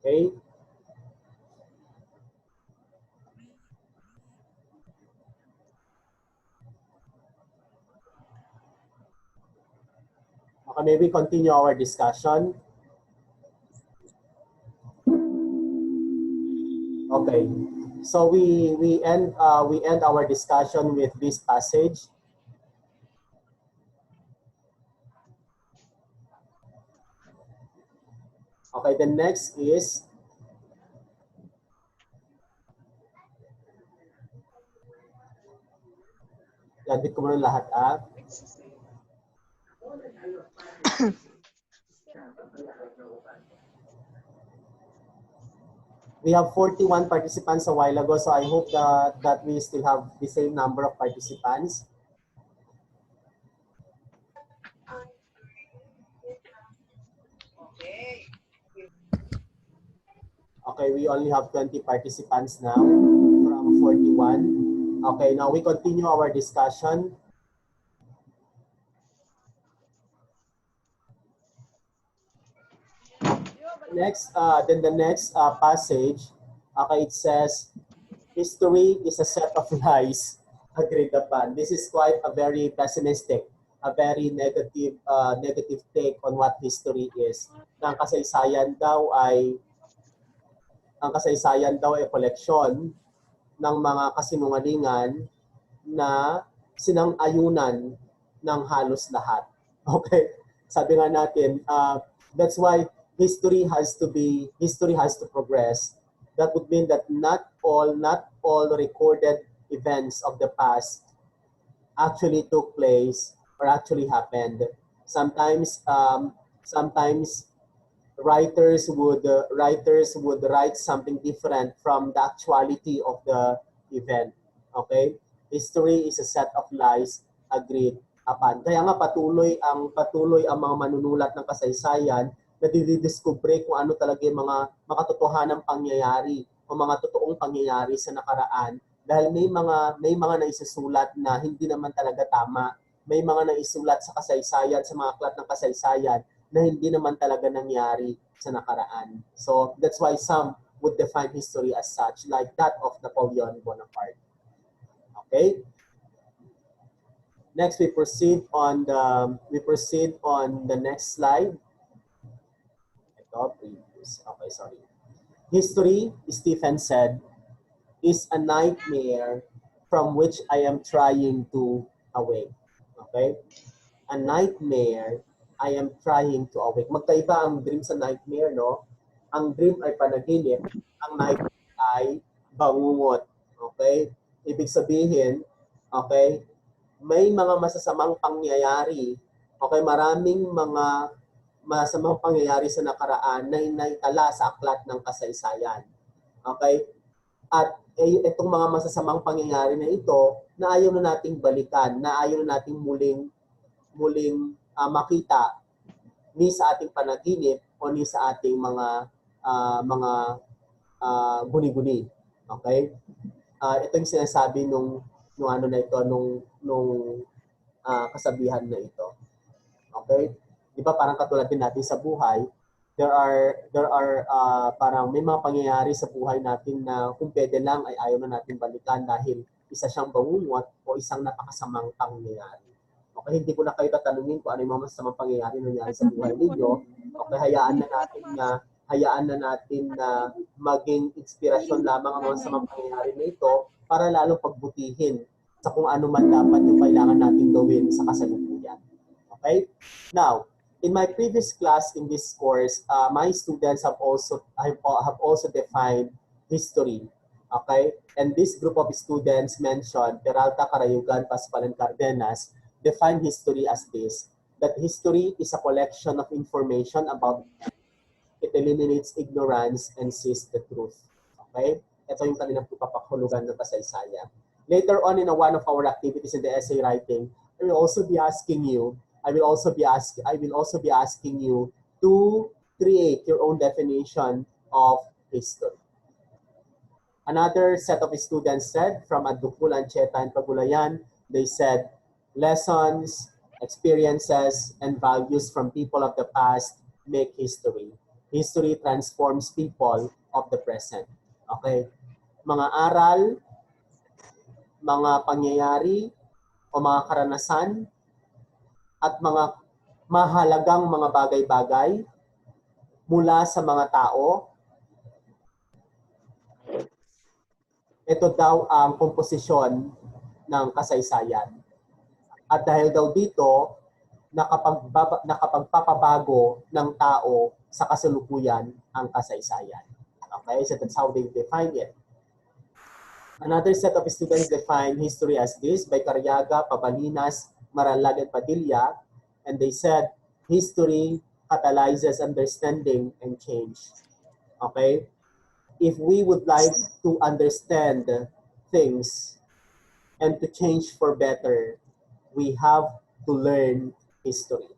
Okay? Okay, may we continue our discussion? Okay. So we end our discussion with this passage. Okay, the next is edit ko muna lahat We have 41 participants a while ago, so I hope that we still have the same number of participants. Okay, we only have 20 participants now from 41. Okay, now we continue our discussion. Next, then the next passage, okay, it says, history is a set of lies agreed upon. This is quite a very pessimistic, a very negative take on what history is. Ang kasaysayan daw ay koleksyon ng mga kasinungalingan na sinang-ayunan ng halos lahat. Okay? Sabi nga natin, that's why history has to progress. That would mean that not all recorded events of the past actually took place or actually happened. Sometimes writers would write something different from the actuality of the event. Okay? History is a set of lies agreed upon. Kaya nga patuloy ang mga manunulat ng kasaysayan na didiskubre kung ano talaga yung mga makatotohanang pangyayari o mga totoong pangyayari sa nakaraan, dahil may mga naisusulat na hindi naman talaga tama. May mga naisulat sa kasaysayan, sa mga aklat ng kasaysayan na hindi naman talaga nangyari sa nakaraan. So that's why some would define history as such, like that of Napoleon Bonaparte. Okay? Next, we proceed on the next slide. Okay, sorry. History, Stephen said, is a nightmare from which I am trying to awake. Okay? A nightmare I am trying to awake. Magkaiba ang dream sa nightmare, no? Ang dream ay panaginip, ang nightmare ay bangungot. Okay? Ibig sabihin, okay, may mga masasamang pangyayari, okay, maraming mga masamang pangyayari sa nakaraan na inaitala sa aklat ng kasaysayan. Okay? At itong mga masasamang pangyayari na ito, na ayaw na nating balikan, na ayaw na nating muling makita ni sa ating panaginip o ni sa ating mga guni-guni. Okay? Ito yung sinasabi nung kasabihan na ito. Okay? Di ba parang katulad din natin sa buhay, there are parang may mga pangyayari sa buhay natin na kung pwede lang ay ayaw na natin balikan dahil isa siyang bangungot o isang napakasamang pangyayari. Okay, hindi ko na kayo tatanungin kung ano yung mga masasamang pangyayari na nangyari sa buhay ninyo. Okay, hayaan na natin na maging inspirasyon lamang ang mga masasamang pangyayari na ito para lalong pagbutihin sa kung ano man dapat yung kailangan natin gawin sa kasalukuyan. Okay? Now, in my previous class in this course, my students have also defined history. Okay? And this group of students mentioned, Peralta, Carayugan, Pascual, and Cardenas, define history as this, that history is a collection of information about it eliminates ignorance and sees the truth. Okay? Ito yung kanilang papahulugan ng kasaysayan. Later on in one of our activities in the essay writing, I will also be asking you to create your own definition of history. Another set of students said, from Addukulan, Cheta, and Pagulayan, they said, lessons, experiences, and values from people of the past make history. History transforms people of the present. Okay? Mga aral, mga pangyayari, o mga karanasan, at mga mahalagang mga bagay-bagay mula sa mga tao. Ito daw ang komposisyon ng kasaysayan. At dahil daw dito, nakapagpapabago ng tao sa kasalukuyan ang kasaysayan. Okay, so that's how they define it. Another set of students define history as this by Carriaga, Pabalinas, Maralag, and Padilla, and they said history catalyzes understanding and change. Okay? If we would like to understand things and to change for better, we have to learn history.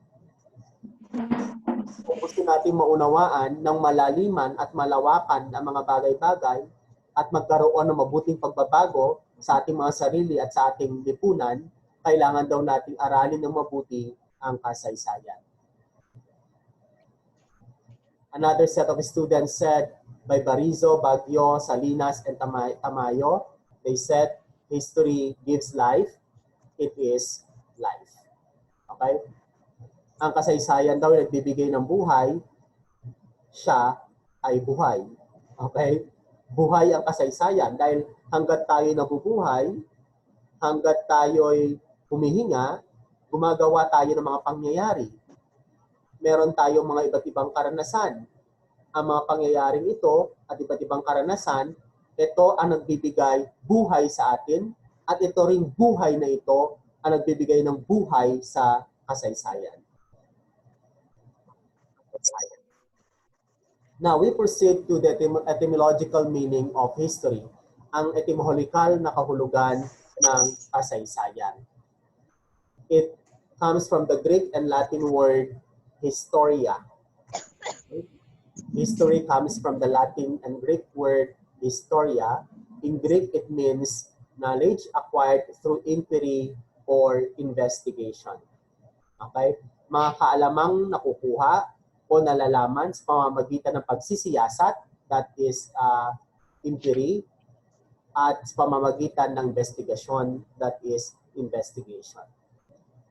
Kung gusto natin maunawaan ng malaliman at malawakan ang mga bagay-bagay at magkaroon ng mabuting pagbabago sa ating mga sarili at sa ating lipunan, kailangan daw nating aralin ng mabuti ang kasaysayan. Another set of students said by Barizo, Baguio, Salinas, and Tamayo, they said history gives life, it is life. Okay? Ang kasaysayan daw nagbibigay ng buhay, siya ay buhay. Okay? Buhay ang kasaysayan dahil hanggat tayo nabubuhay, hanggat tayo'y humihinga, gumagawa tayo ng mga pangyayari. Meron tayong mga iba't ibang karanasan. Ang mga pangyayaring ito at iba't ibang karanasan, ito ang nagbibigay buhay sa atin at ito ring buhay na ito ang nagbibigay ng buhay sa kasaysayan. Now, we proceed to the etymological meaning of history, ang etymolikal na kahulugan ng kasaysayan. It comes from the Greek and Latin word historia. History comes from the Latin and Greek word historia. In Greek, it means knowledge acquired through inquiry or investigation. Okay? Mga kaalamang nakukuha o nalalaman sa pamamagitan ng pagsisiyasat, that is inquiry, at sa pamamagitan ng investigasyon, that is investigation.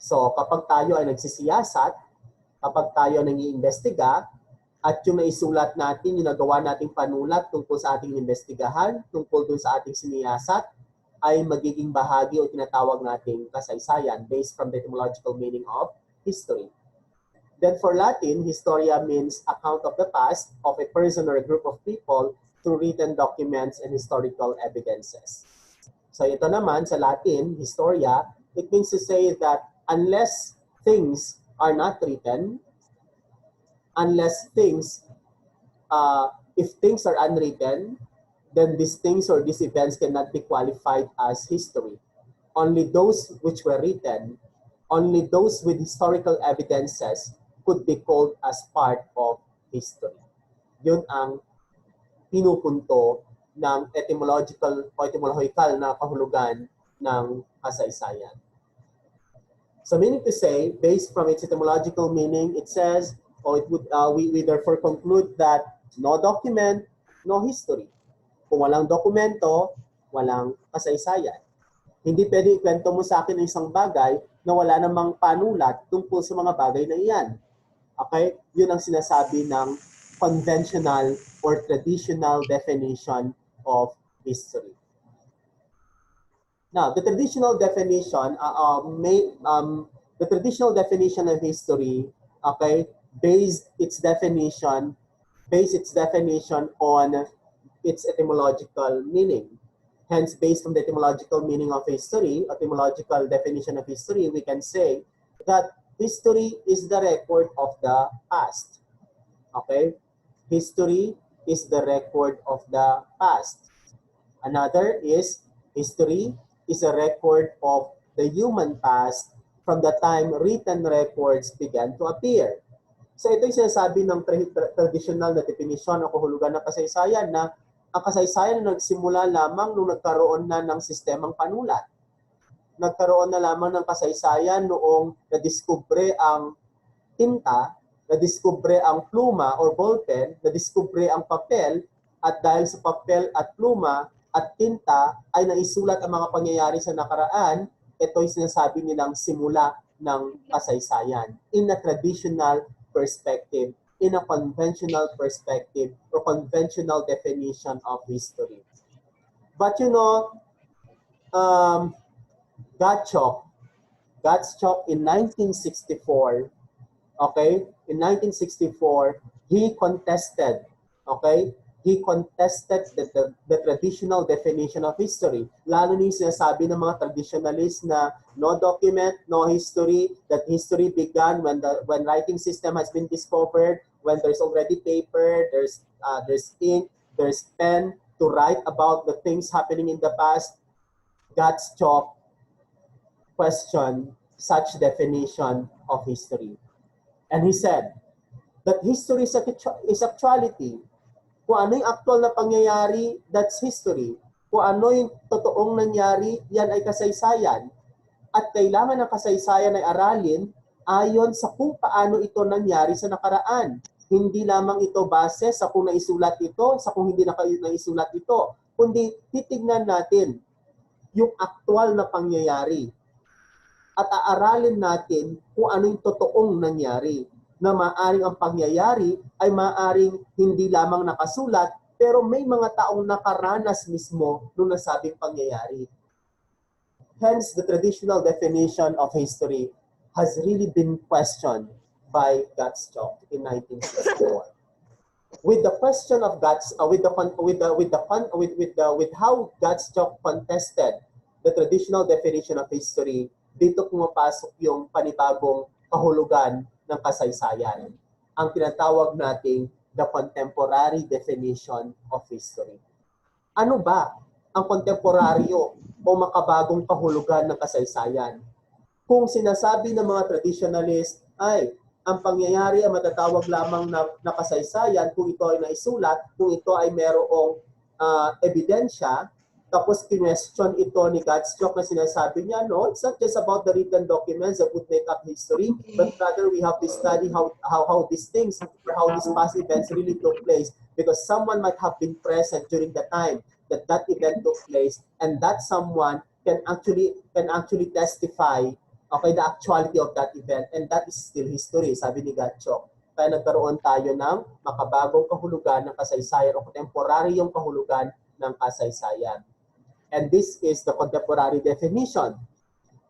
So kapag tayo ay nagsisiyasat, kapag tayo nang-iimbestiga, at yung naisulat natin, yung nagawa nating panulat tungkol sa ating investigahan, tungkol dun sa ating siniyasat, ay magiging bahagi o tinatawag nating kasaysayan based from the etymological meaning of history. Then for Latin, historia means account of the past of a person or a group of people through written documents and historical evidences. So ito naman sa Latin, historia, it means to say that unless things are not written, unless things, if things are unwritten, then these things or these events cannot be qualified as history. Only those which were written, only those with historical evidences could be called as part of history. Yun ang pinupunto ng etymological o etymological na kahulugan ng kasaysayan. So meaning to say, based from its etymological meaning, it says, or it would, we therefore conclude that no document, no history. Kung walang dokumento, walang kasaysayan. Hindi pwede ikwento mo sa akin ng isang bagay na wala namang panulat tungkol sa mga bagay na iyan. Okay? Yun ang sinasabi ng conventional or traditional definition of history. Now, the traditional definition of history, okay, based its definition on its etymological meaning. Hence, based on the etymological meaning of history, etymological definition of history, we can say that history is the record of the past. Okay? History is the record of the past. Another is history is a record of the human past from the time written records began to appear. So ito yung sinasabi ng traditional na definition o kahulugan ng kasaysayan na ang kasaysayan na nagsimula lamang nung nagkaroon na ng sistemang panulat. Nagkaroon na lamang ng kasaysayan noong nadiskubre ang tinta nadiskubre ang pluma or ballpen, nadiskubre ang papel, at dahil sa papel at pluma at tinta ay naisulat ang mga pangyayari sa nakaraan, ito'y sinasabi nilang simula ng kasaysayan in a traditional perspective, in a conventional perspective or conventional definition of history. But you know, Gottschalk in 1964, okay, in 1964, he contested, okay, he contested the traditional definition of history. Lalo na yung sinasabi ng mga traditionalists na no document, no history, that history began when writing system has been discovered, when there's already paper, there's ink, there's pen to write about the things happening in the past. Gottschalk questioned such definition of history. And he said that history is actuality. Kung ano yung actual na pangyayari, that's history. Kung ano yung totoong nangyari, yan ay kasaysayan. At kailangan ng kasaysayan ay aralin ayon sa kung paano ito nangyari sa nakaraan. Hindi lamang ito base sa kung naisulat ito, sa kung hindi naisulat ito, kundi titignan natin yung actual na pangyayari. At aaralin natin kung ano yung totoong nangyari, na maaring ang pangyayari ay maaring hindi lamang nakasulat, pero may mga taong nakaranas mismo nung nasabing pangyayari. Hence, the traditional definition of history has really been questioned by Gottschalk in 1964. With the question of with how Gottschalk contested the traditional definition of history, dito pumapasok yung panibagong kahulugan ng kasaysayan. Ang tinatawag nating the contemporary definition of history. Ano ba ang kontemporaryo o makabagong kahulugan ng kasaysayan? Kung sinasabi ng mga traditionalist ay ang pangyayari ay matatawag lamang na kasaysayan kung ito ay naisulat, kung ito ay merong ebidensya, tapos kinwestiyon ito ni Gottschalk na sinasabi niya, no, it's not just about the written documents that would make up history, but rather we have to study how these things, or how these past events really took place, because someone might have been present during the time that event took place, and that someone can actually testify, okay, the actuality of that event, and that is still history, sabi ni Gottschalk. Kaya nagkaroon tayo ng makabagong kahulugan ng kasaysayan o kontemporaryong kahulugan ng kasaysayan. And this is the contemporary definition,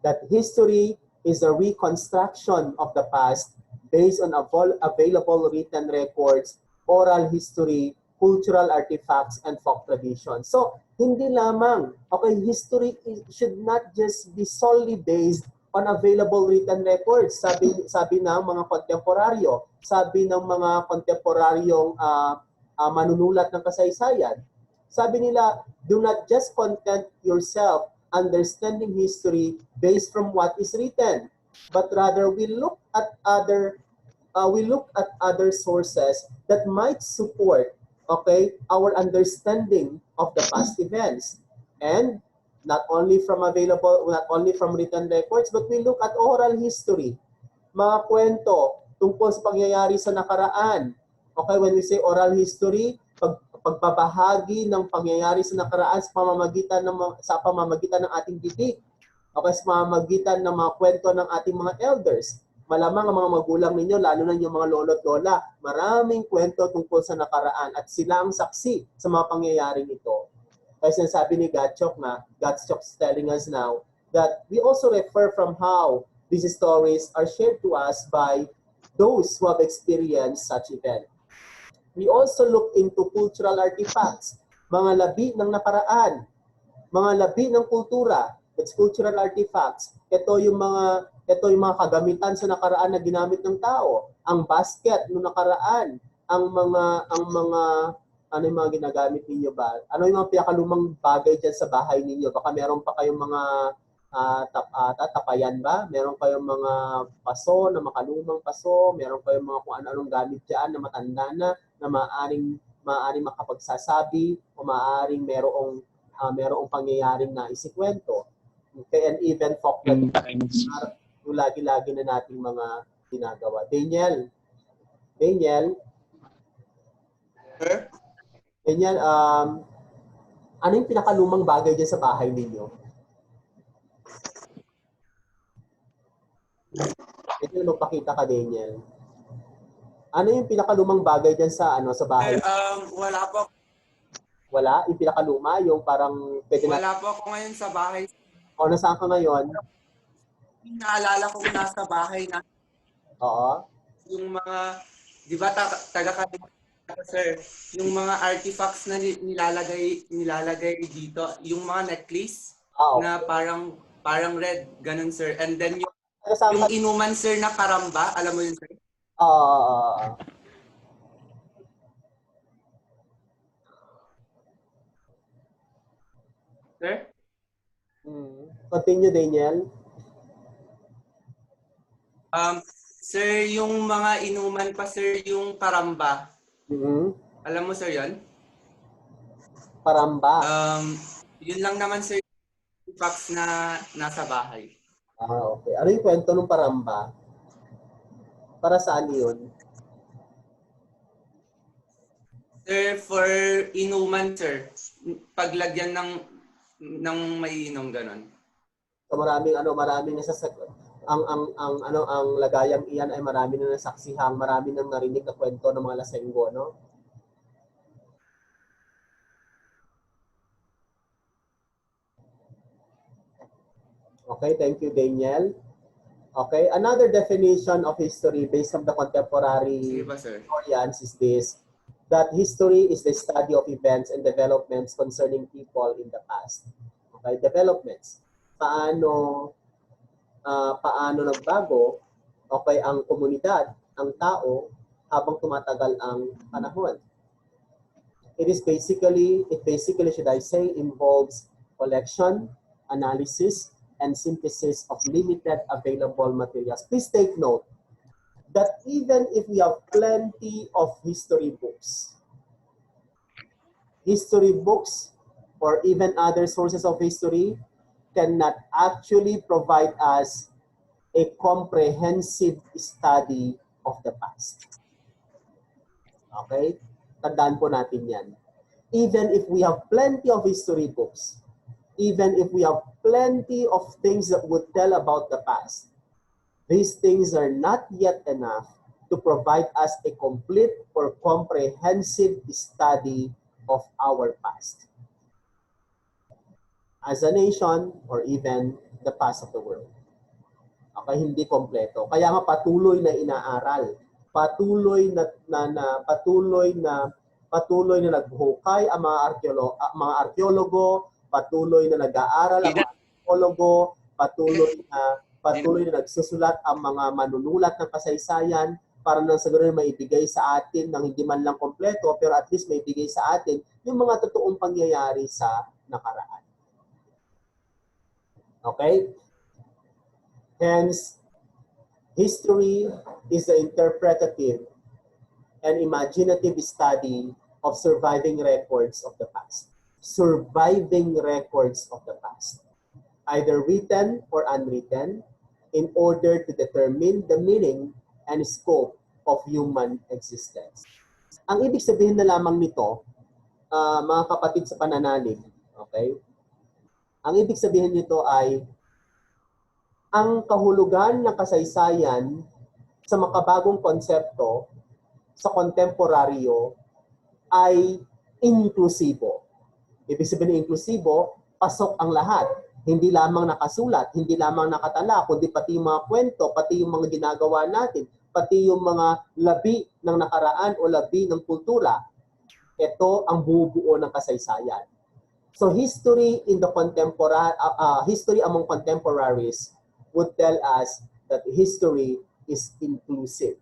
that history is a reconstruction of the past based on available written records, oral history, cultural artifacts, and folk traditions. So, hindi lamang, okay, history should not just be solely based on available written records. Sabi ng mga kontemporaryo, sabi ng mga kontemporaryong manunulat ng kasaysayan. Sabi nila, do not just content yourself understanding history based from what is written, but rather we look at other sources that might support, okay, our understanding of the past events, and not only from written records, but we look at oral history, mga kwento tungkol sa pangyayari sa nakaraan. Okay, when we say oral history, pagbabahagi ng pangyayari sa nakaraan sa pamamagitan ng ating bibig, okay, sa pamamagitan ng mga kwento ng ating mga elders. Malamang ang mga magulang ninyo, lalo na yung mga lolo at lola, maraming kwento tungkol sa nakaraan at sila ang saksi sa mga pangyayaring ito. Kaya sinasabi ni Gottschalk is telling us now that we also refer from how these stories are shared to us by those who have experienced such event. We also look into cultural artifacts, mga labi ng nakaraan, mga labi ng kultura, that's cultural artifacts. Ito yung mga kagamitan sa nakaraan na ginamit ng tao, ang basket ng nakaraan, ang mga ano yung mga ginagamit ninyo ba? Ano yung mga pinakalumang bagay dyan sa bahay ninyo? Baka meron pa kayong mga tapayan ba? Meron kayong mga paso na makalumang paso, meron kayong mga kung ano-anong gamit dyan na matanda na maaaring makapagsasabi o maaaring merong pangyayaring na isikwento. Okay, and even folk traditions, yung lagi-lagi na nating mga ginagawa. Daniel? Daniel, Sir? Daniel, ano yung pinakalumang bagay dyan sa bahay ninyo? Daniel, magpakita ka, Daniel. Ano yung pinakalumang bagay dyan sa sa bahay? Sir, wala po. Wala? Yung pinakaluma, yung parang pwede na... Wala po ako ngayon sa bahay. O, nasaan ka ngayon? Yung naalala kong nasa bahay na Oo. yung mga, di ba sir, yung mga artifacts na nilalagay dito, yung mga necklace na Okay. parang red, ganun sir. And then Nasaan ka? yung inuman sir na karamba, alam mo yun sir? Oo. Sir? Continue, Daniel. Sir, yung mga inuman pa sir, yung karamba. Alam mo sir yun? Paramba. Yun lang naman sir yung facts na nasa bahay. Okay. Ano yung kwento ng paramba? Para saan yun? Sir, for inuman sir, paglagyan ng maiinom ganon. So maraming ang lagayang iyan ay marami na nasaksihang, marami nang narinig na kwento ng mga lasenggo, no? Okay, thank you, Daniel. Okay, another definition of history based on the contemporary historians is this, that history is the study of events and developments concerning people in the past. Okay, developments. Paano nagbago, okay, ang komunidad, ang tao, habang tumatagal ang panahon. It basically, should I say, involves collection, analysis, and synthesis of limited available materials. Please take note that even if we have plenty of history books or even other sources of history cannot actually provide us a comprehensive study of the past. Okay? Tandaan po natin yan. Even if we have plenty of history books, even if we have plenty of things that would tell about the past, these things are not yet enough to provide us a complete or comprehensive study of our past as a nation or even the past of the world. Okay, hindi kompleto. Kaya nga patuloy na inaaral, patuloy na naghuhukay ang mga arkeologo, patuloy na nag-aaral ang mga arkeologo, patuloy na nagsusulat ang mga manunulat ng kasaysayan para nang sa ganoon maibigay sa atin ng hindi man lang kompleto pero at least maibigay sa atin yung mga totoong pangyayari sa nakaraan. Okay? Hence, history is the interpretative and imaginative study of surviving records of the past. Surviving records of the past, either written or unwritten, in order to determine the meaning and scope of human existence. Ang ibig sabihin na lamang nito, mga kapatid sa pananalig, okay? Ang ibig sabihin nito ay ang kahulugan ng kasaysayan sa makabagong konsepto sa kontemporaryo ay inklusibo. Ibig sabihin ng inklusibo, pasok ang lahat. Hindi lamang nakasulat, hindi lamang nakatala, kundi pati yung mga kwento, pati yung mga ginagawa natin, pati yung mga labi ng nakaraan o labi ng kultura. Ito ang bubuo ng kasaysayan. So history among contemporaries would tell us that history is inclusive.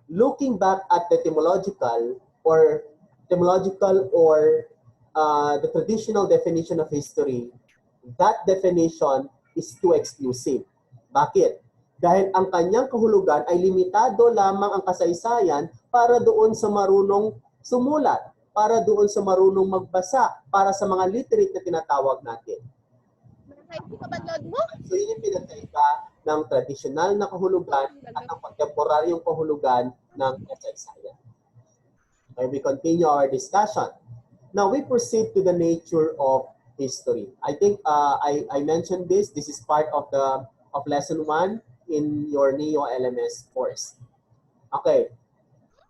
Looking back at the etymological or the traditional definition of history, that definition is too exclusive. Bakit? Dahil ang kanyang kahulugan ay limitado lamang ang kasaysayan para doon sa marunong sumulat, para doon sa marunong magbasa, para sa mga literate na tinatawag natin. So yun yung pinagkaiba ng traditional na kahulugan at ang kontemporaryong kahulugan ng kasaysayan. Okay, we continue our discussion. Now we proceed to the nature of history. I think I mentioned this. This is part of lesson 1 in your Neo LMS course. Okay.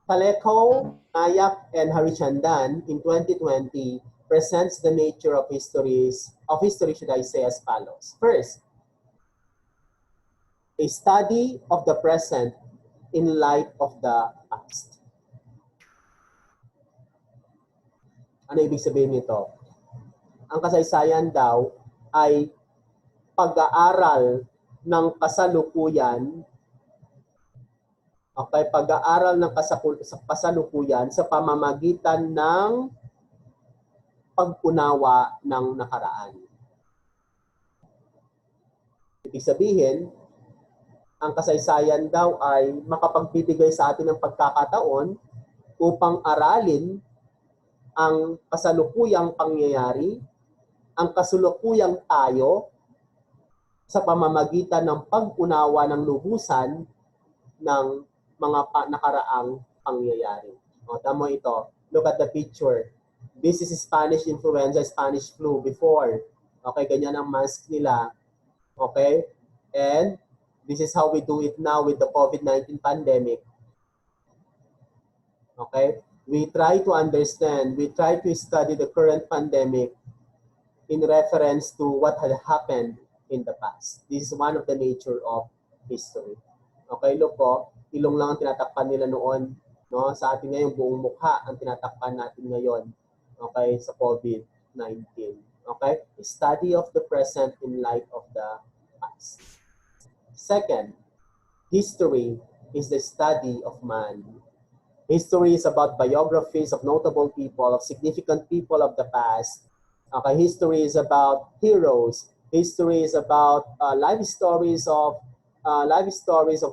Kaleko, Nayak, and Harichandan in 2020 presents the nature of history, should I say, as follows. First, a study of the present in light of the past. Ano ibig sabihin nito? Ang kasaysayan daw ay pag-aaral ng kasalukuyan, okay, pag-aaral ng kasalukuyan sa pamamagitan ng pag-unawa ng nakaraan. Ibig sabihin, ang kasaysayan daw ay makapagbibigay sa atin ng pagkakataon upang aralin ang kasalukuyang pangyayari, ang kasalukuyang tayo sa pamamagitan ng pag-unawa ng lubusan ng mga nakaraang pangyayari. O, tamo ito. Look at the picture. This is Spanish influenza, Spanish flu before. Okay, ganyan ang mask nila. Okay? And this is how we do it now with the COVID-19 pandemic. Okay? We try to understand, we try to study the current pandemic in reference to what had happened in the past. This is one of the nature of history. Okay, look po, ilong lang ang tinatakpan nila noon. No? Sa atin ngayon, buong mukha ang tinatakpan natin ngayon. Okay, sa COVID-19. Okay? Study of the present in light of the past. Second, history is the study of man. History is about biographies of notable people, of significant people of the past. Okay, history is about heroes. History is about life stories of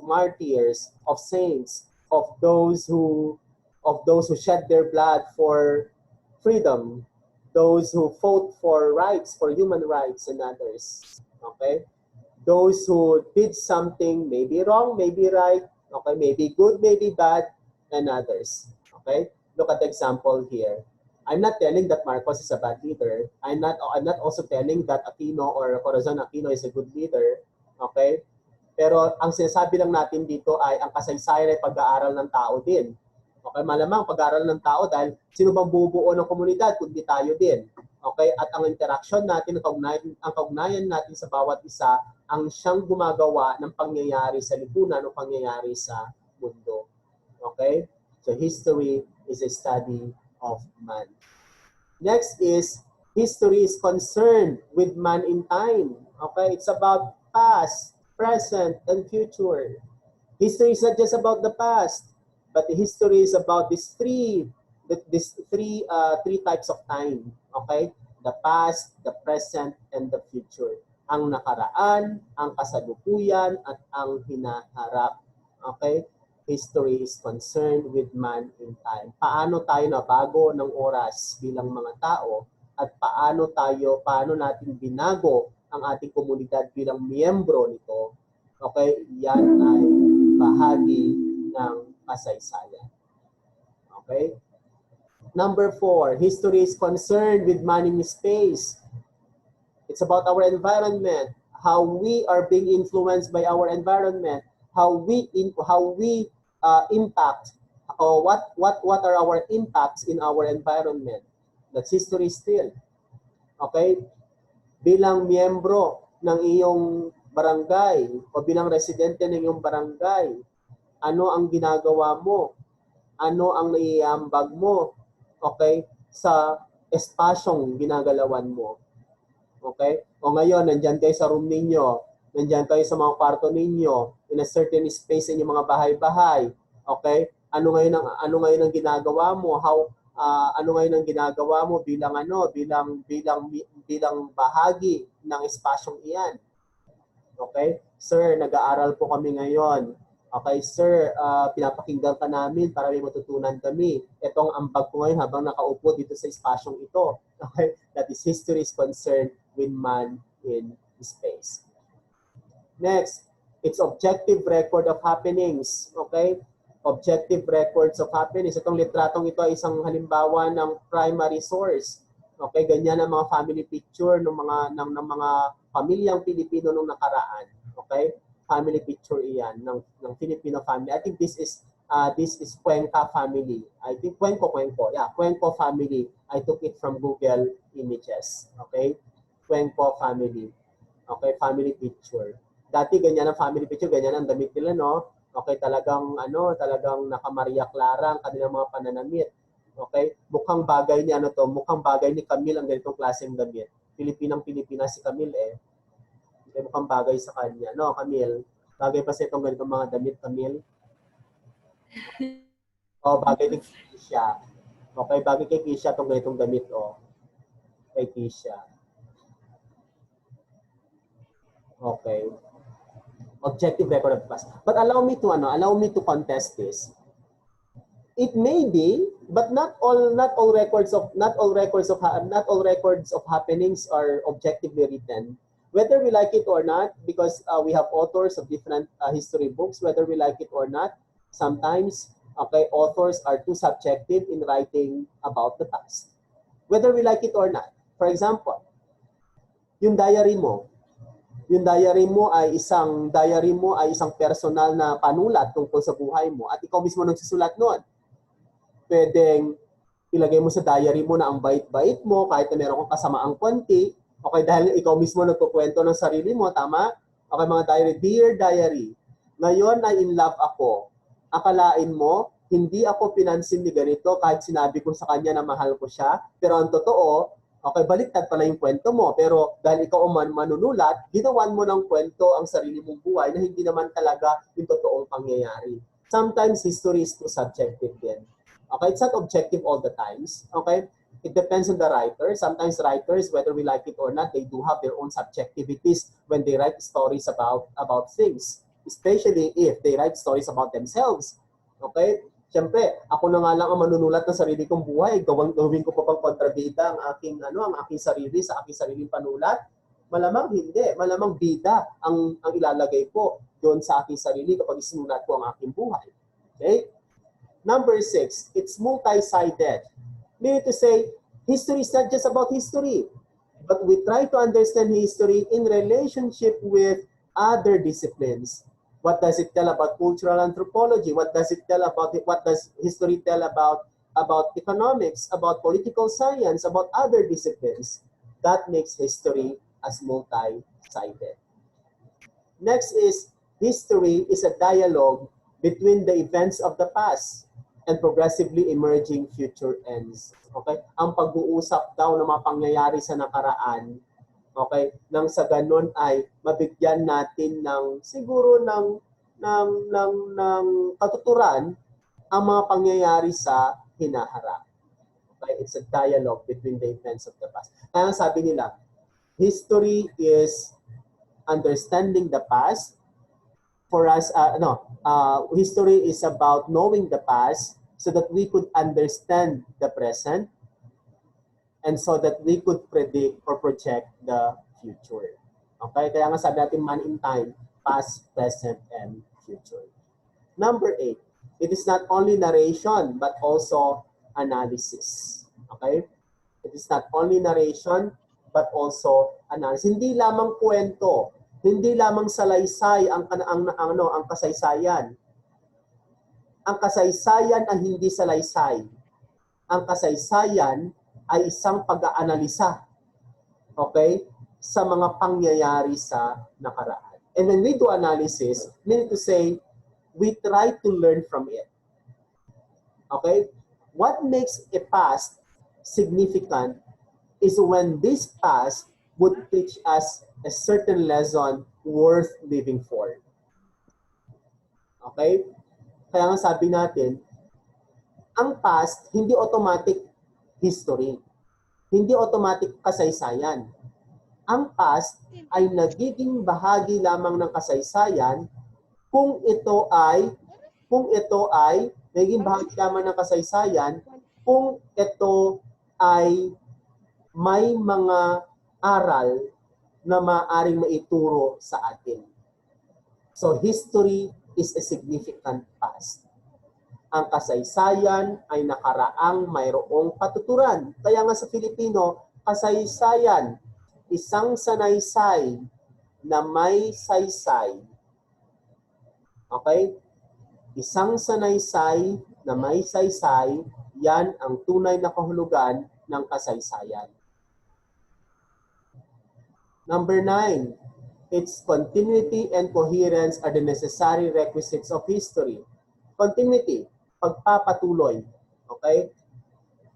martyrs, of saints, of those who shed their blood for freedom, those who fought for rights, for human rights, and others. Okay, those who did something maybe wrong, maybe right. Okay, maybe good, maybe bad, and others. Okay, look at the example here. I'm not telling that Marcos is a bad leader. I'm not also telling that Aquino or Corazon Aquino is a good leader. Okay? Pero ang sinasabi lang natin dito ay ang kasaysayan ay pag-aaral ng tao din. Okay, malamang pag-aaral ng tao dahil sino bang bubuo ng komunidad kundi tayo din. Okay? At ang interaction natin, ang kaugnayan natin sa bawat isa ang siyang gumagawa ng pangyayari sa lipunan o pangyayari sa mundo. Okay? So history is a study of man. Next is history is concerned with man in time. Okay? It's about past, present, and future. History is not just about the past, but the history is about these three types of time. Okay? The past, the present, and the future. Ang nakaraan, ang kasalukuyan, at ang hinaharap. Okay? History is concerned with man in time. Paano tayo nabago ng oras bilang mga tao at paano natin binago ang ating komunidad bilang miyembro nito. Okay? Yan ay bahagi ng kasaysayan. Okay? Number 4, history is concerned with man in space. It's about our environment, how we are being influenced by our environment, how we impact, or what are our impacts in our environment. That's history still. Okay? Bilang miyembro ng iyong barangay o bilang residente ng iyong barangay, ano ang ginagawa mo? Ano ang naiambag mo? Okay? Sa espasyong ginagalawan mo. Okay? O ngayon, nandyan kayo sa room ninyo, nandyan kayo sa mga kwarto ninyo, in a certain space sa inyong mga bahay-bahay. Okay? Ano ngayon ang ginagawa mo? Ano ngayon ang ginagawa mo bilang bahagi ng espasyong iyan? Okay? Sir, nag-aaral po kami ngayon. Okay, sir, pinapakinggan ka namin para may matutunan kami. Itong ambag ko ngayon habang nakaupo dito sa espasyong ito. Okay? That is history is concerned with man in space. Next, it's objective record of happenings. Okay? Objective records of happenings. Itong litratong ito ay isang halimbawa ng primary source. Okay, ganyan ang mga family picture ng mga pamilyang Pilipino nung nakaraan. Okay? Family picture iyan ng Filipino family. I think this is Cuenca family. I think Cuenco. Yeah, Cuenco family. I took it from Google Images. Okay? Cuenco family. Okay, family picture. Dati ganyan ang family picture, ganyan ang damit nila, no? Okay, talagang naka-Maria Clara ang kanilang mga pananamit. Okay? Mukhang bagay ni mukhang bagay ni Camille ang ganitong klaseng damit. Pilipinang-Pilipina si Camille eh. Okay, mukhang bagay sa kanya. No, Camille? Bagay pa sa itong ganitong mga damit, Camille? O, bagay ni Kisha. Okay, bagay kay Kisha itong ganitong damit, o. Kay Kisha. Okay. Objective record of the past. But allow me to contest this. It may be, but not all records of happenings are objectively written. Whether we like it or not, because we have authors of different history books, whether we like it or not, sometimes authors are too subjective in writing about the past. Whether we like it or not. For example, yung diary mo ay isang personal na panulat tungkol sa buhay mo at ikaw mismo nagsusulat noon. Pwedeng ilagay mo sa diary mo na ang bait-bait mo kahit na meron kang kasamaang konti. Okay, dahil ikaw mismo nagkukwento ng sarili mo, tama? Okay, mga diary, dear diary, ngayon ay in love ako. Akalain mo, hindi ako pinansin ni ganito kahit sinabi ko sa kanya na mahal ko siya. Pero ang totoo, okay, baliktad pala yung kwento mo. Pero dahil ikaw manunulat, ginawan mo ng kwento ang sarili mong buhay na hindi naman talaga yung totoong pangyayari. Sometimes history is too subjective din. Okay, it's not objective all the times. Okay, it depends on the writer. Sometimes writers, whether we like it or not, they do have their own subjectivities when they write stories about things. Especially if they write stories about themselves. Okay? Siyempre, ako na nga lang ang manunulat ng sarili kong buhay. Gawin ko pa pang kontrabida ang aking sarili sa aking sariling panulat. Malamang hindi. Malamang bida ang ilalagay ko doon sa aking sarili kapag isinulat ko ang aking buhay. Okay? Number 6, it's multi-sided. Meaning to say, history is not just about history, but we try to understand history in relationship with other disciplines. What does it tell about cultural anthropology? What does history tell about economics, about political science, about other disciplines? That makes history as multi-sided. Next is, history is a dialogue between the events of the past and progressively emerging future ends. Okay? Ang pag-uusap daw ng mga pangyayari sa nakaraan, okay, nang sa ganun ay mabigyan natin ng siguro ng katuturan ang mga pangyayari sa hinaharap. Okay? It's a dialogue between the events of the past. Kaya sabi nila, history is understanding the past. For us, history is about knowing the past so that we could understand the present and so that we could predict or project the future. Okay? Kaya nga sabi natin man in time, past, present, and future. Number 8, it is not only narration but also analysis. Okay? It is not only narration but also analysis. Hindi lamang kwento, hindi lamang salaysay ang kasaysayan. Ang kasaysayan ay hindi salaysay. Ang kasaysayan ay isang pag-aanalisa, okay, sa mga pangyayari sa nakaraan. And when we do analysis, meaning to say, we try to learn from it. Okay? What makes a past significant is when this past would teach us a certain lesson worth living for. Okay? Kaya nga sabi natin, ang past, hindi automatic history. Hindi automatic kasaysayan. Ang past ay nagiging bahagi lamang ng kasaysayan kung ito ay nagiging bahagi lamang ng kasaysayan kung ito ay may mga aral na maaaring maituro sa atin. So history is a significant past. Ang kasaysayan ay nakaraang mayroong katuturan. Kaya nga sa Filipino, kasaysayan, isang sanaysay na may saysay. Okay? Isang sanaysay na may saysay, yan ang tunay na kahulugan ng kasaysayan. Number 9, its continuity and coherence are the necessary requisites of history. Continuity, pagpapatuloy. Okay?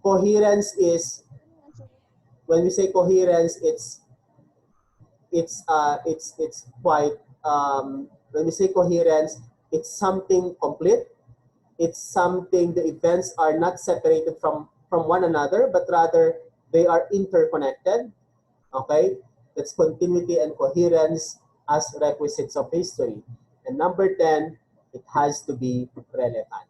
Coherence is, when we say coherence, it's quite, when we say coherence, it's something complete. It's something, the events are not separated from one another, but rather they are interconnected. Okay? That's continuity and coherence as requisites of history. And number 10, it has to be relevant.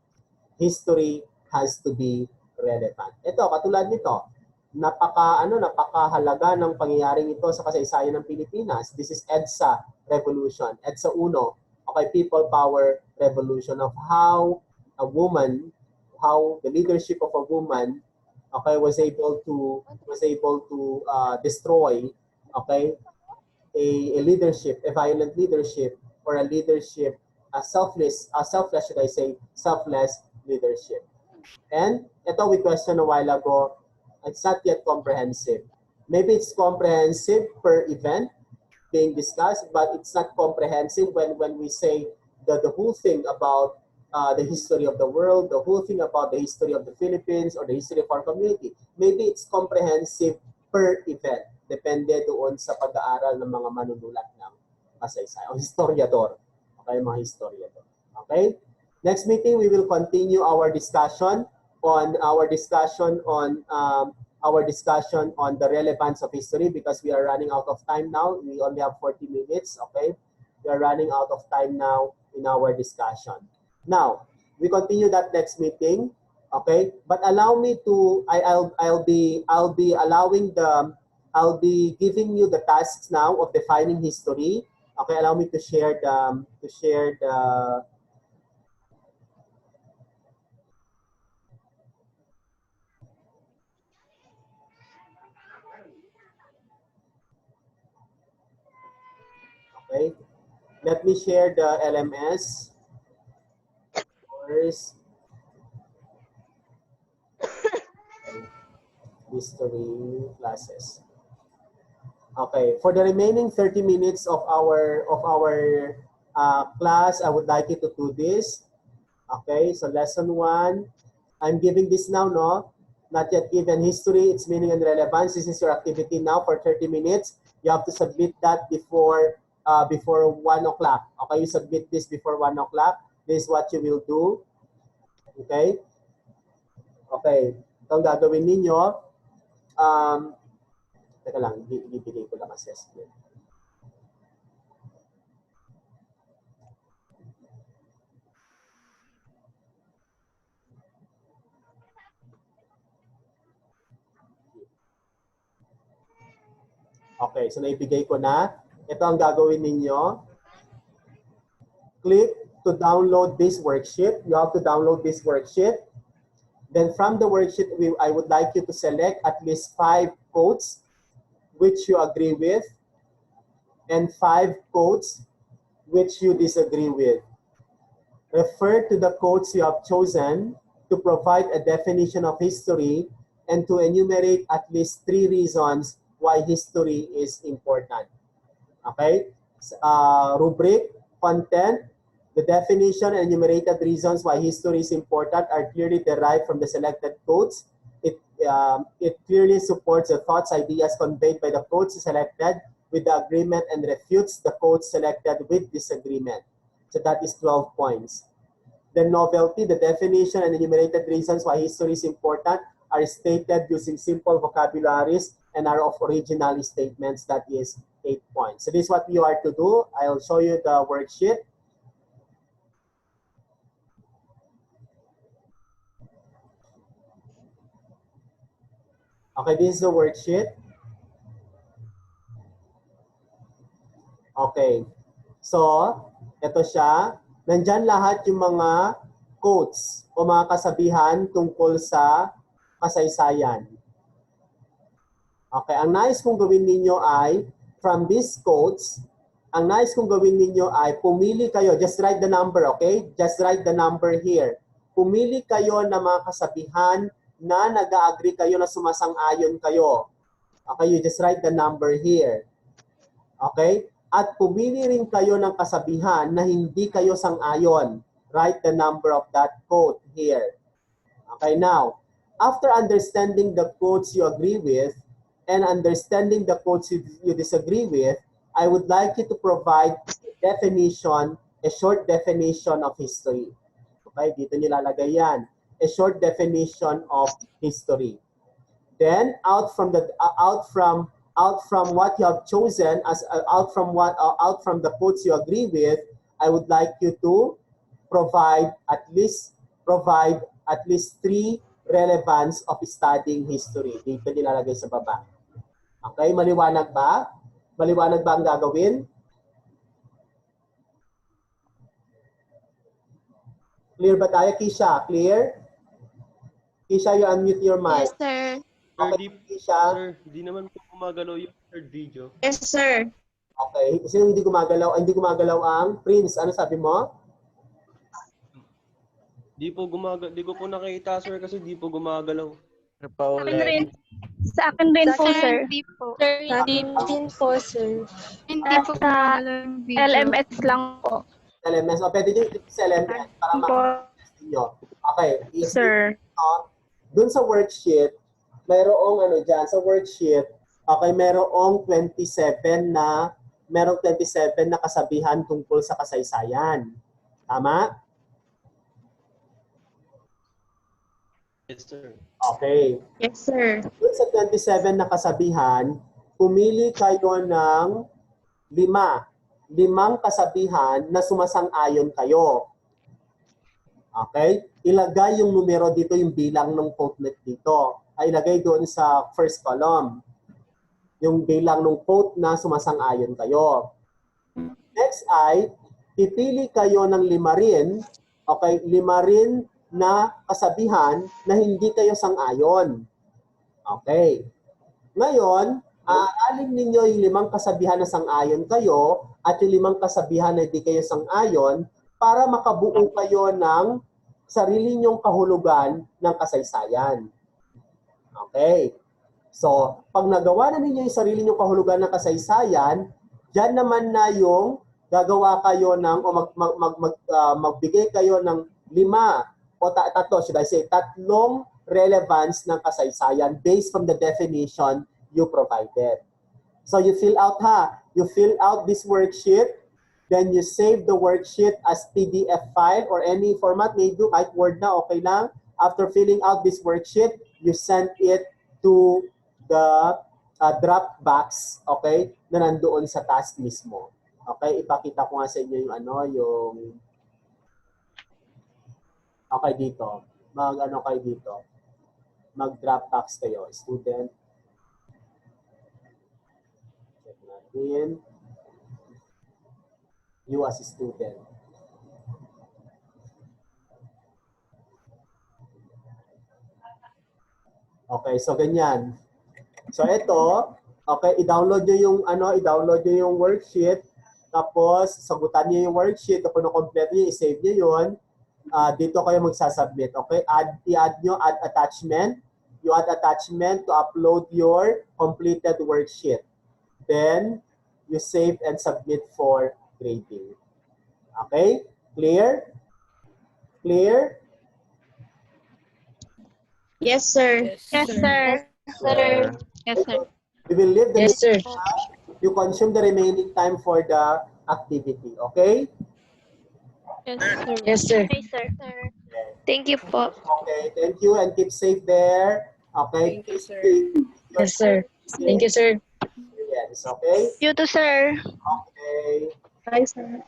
History has to be relevant. Ito, katulad nito, napakahalaga ng pangyayaring ito sa kasaysayan ng Pilipinas. This is EDSA Revolution, EDSA Uno, okay, People Power Revolution, of how a woman, how the leadership of a woman, okay, was able to destroy, okay, a leadership, a violent leadership, or a leadership, a selfless, should I say, selfless leadership. And ito, we questioned a while ago, it's not yet comprehensive. Maybe it's comprehensive per event being discussed, but it's not comprehensive when we say the whole thing about the history of the world, the whole thing about the history of the Philippines, or the history of our community. Maybe it's comprehensive per event. Depende doon sa pag-aaral ng mga manunulat ng kasaysayan, o historiador. Okay, mga historiador. Okay? Next meeting, we will continue our discussion on the relevance of history, because we are running out of time now. We only have 40 minutes. Okay, we are running out of time now in our discussion. Now, we continue that next meeting. Okay, but allow me to, I'll be giving you the tasks now of defining history. Okay, allow me to share the okay. Let me share the LMS. First, history classes. Okay, for the remaining 30 minutes of our class, I would like you to do this. Okay, so lesson 1, I'm giving this now, no? Not yet given history, its meaning and relevance. This is your activity now for 30 minutes. You have to submit that before 1 o'clock. Okay, you submit this before 1 o'clock. This is what you will do. Okay? Okay, itong gagawin ninyo. Teka lang, ibibigay ko lang assessment. Okay, so naibigay ko na. Ito ang gagawin ninyo. Click to download this worksheet. You have to download this worksheet. Then from the worksheet, I would like you to select at least 5 quotes which you agree with, and 5 quotes which you disagree with. Refer to the quotes you have chosen to provide a definition of history and to enumerate at least 3 reasons why history is important. Okay? Rubric, content, the definition and enumerated reasons why history is important are clearly derived from the selected quotes. It clearly supports the thoughts, ideas conveyed by the quotes selected with the agreement and refutes the quotes selected with disagreement. So that is 12 points. The novelty, the definition and enumerated reasons why history is important are stated using simple vocabularies and are of original statements. That is 8 points. So this is what you are to do. I'll show you the worksheet. Okay, this is the worksheet. Okay. So, ito siya. Nandyan lahat yung mga quotes o mga kasabihan tungkol sa kasaysayan. Okay, ang nais kong gawin ninyo ay, from these quotes, ang nais kong gawin ninyo ay pumili kayo, just write the number, okay? Just write the number here. Pumili kayo ng mga kasabihan na nag-agree kayo na sumasang-ayon kayo. Okay, you just write the number here. Okay? At pumili rin kayo ng kasabihan na hindi kayo sang-ayon. Write the number of that quote here. Okay, now, after understanding the quotes you agree with and understanding the quotes you disagree with, I would like you to provide a definition, a short definition of history. Okay, dito nilalagay yan. A short definition of history. Then out from what you have chosen as out from the quotes you agree with, I would like you to provide at least 3 relevance of studying history. Dito nilalagay sa baba. Okay, maliwanag ba? Maliwanag ba ang gagawin? Clear ba tayo, Kisha? Clear? Kisha, you unmute your mic. Yes, sir. Okay, Kisha. Sir, hindi naman po gumagalaw yung third video. Yes, sir. Okay, sino hindi gumagalaw? Hindi gumagalaw ang Prince. Ano sabi mo? Di ko po nakita, sir, kasi di po gumagalaw. Sa akin rin po, sir. Hindi po. Sir, Hindi din po, sir. Hindi po Sa gumagalaw yung video. LMS lang po. LMS. O, pwede nyo i-click sa LMS para makakita nyo. Okay. Sir. Doon sa worksheet, mayroong ano dyan, sa worksheet, okay, mayroong 27 na kasabihan tungkol sa kasaysayan. Tama? Yes, sir. Okay. Yes, sir. Doon sa 27 na kasabihan, pumili kayo ng 5 kasabihan na sumasang-ayon kayo. Okay? Ilagay yung numero dito, yung bilang ng quote dito. Ay ilagay doon sa first column. Yung bilang ng quote na sumasang-ayon kayo. Next ay, pipili kayo ng 5 rin, okay, 5 rin na kasabihan na hindi kayo sang-ayon. Okay. Ngayon, aaralin ninyo yung 5 kasabihan na sang-ayon kayo at yung 5 kasabihan na hindi kayo sang-ayon para makabuo kayo ng sarili nyong kahulugan ng kasaysayan. Okay. So, pag nagawa na ninyo yung sarili nyong kahulugan ng kasaysayan, dyan naman na yung gagawa kayo ng, o magbigay kayo ng 5 o should I say, 3 relevance ng kasaysayan based from the definition you provided. So you fill out this worksheet, then you save the worksheet as PDF file or any format, may do kahit Word na, okay lang. After filling out this worksheet, you send it to the Dropbox, okay, na nandoon sa task mismo. Okay, ipakita ko nga sa inyo yung okay dito. Kayo dito. Mag-Dropbox kayo, student. Check natin. You as a student. Okay, so ganyan. So ito, okay, i-download niyo yung worksheet, tapos sagutan niyo yung worksheet, kapag na-complete niyo, i-save niyo 'yon. Dito kayo magsasubmit, okay? I-add attachment. You add attachment to upload your completed worksheet. Then you save and submit for grading. Okay? Clear? Clear? Yes, sir. Yes, sir. Sir. Yes, sir. We will leave the Yes, sir. you consume the remaining time for the activity, okay? Yes, sir. Yes, sir. Okay, sir. Thank you po. Okay, thank you and keep safe there. Okay? Thank you, sir. Yes, sir. Thank you, sir. Yes, okay? You too, sir. Okay. Bye, sir.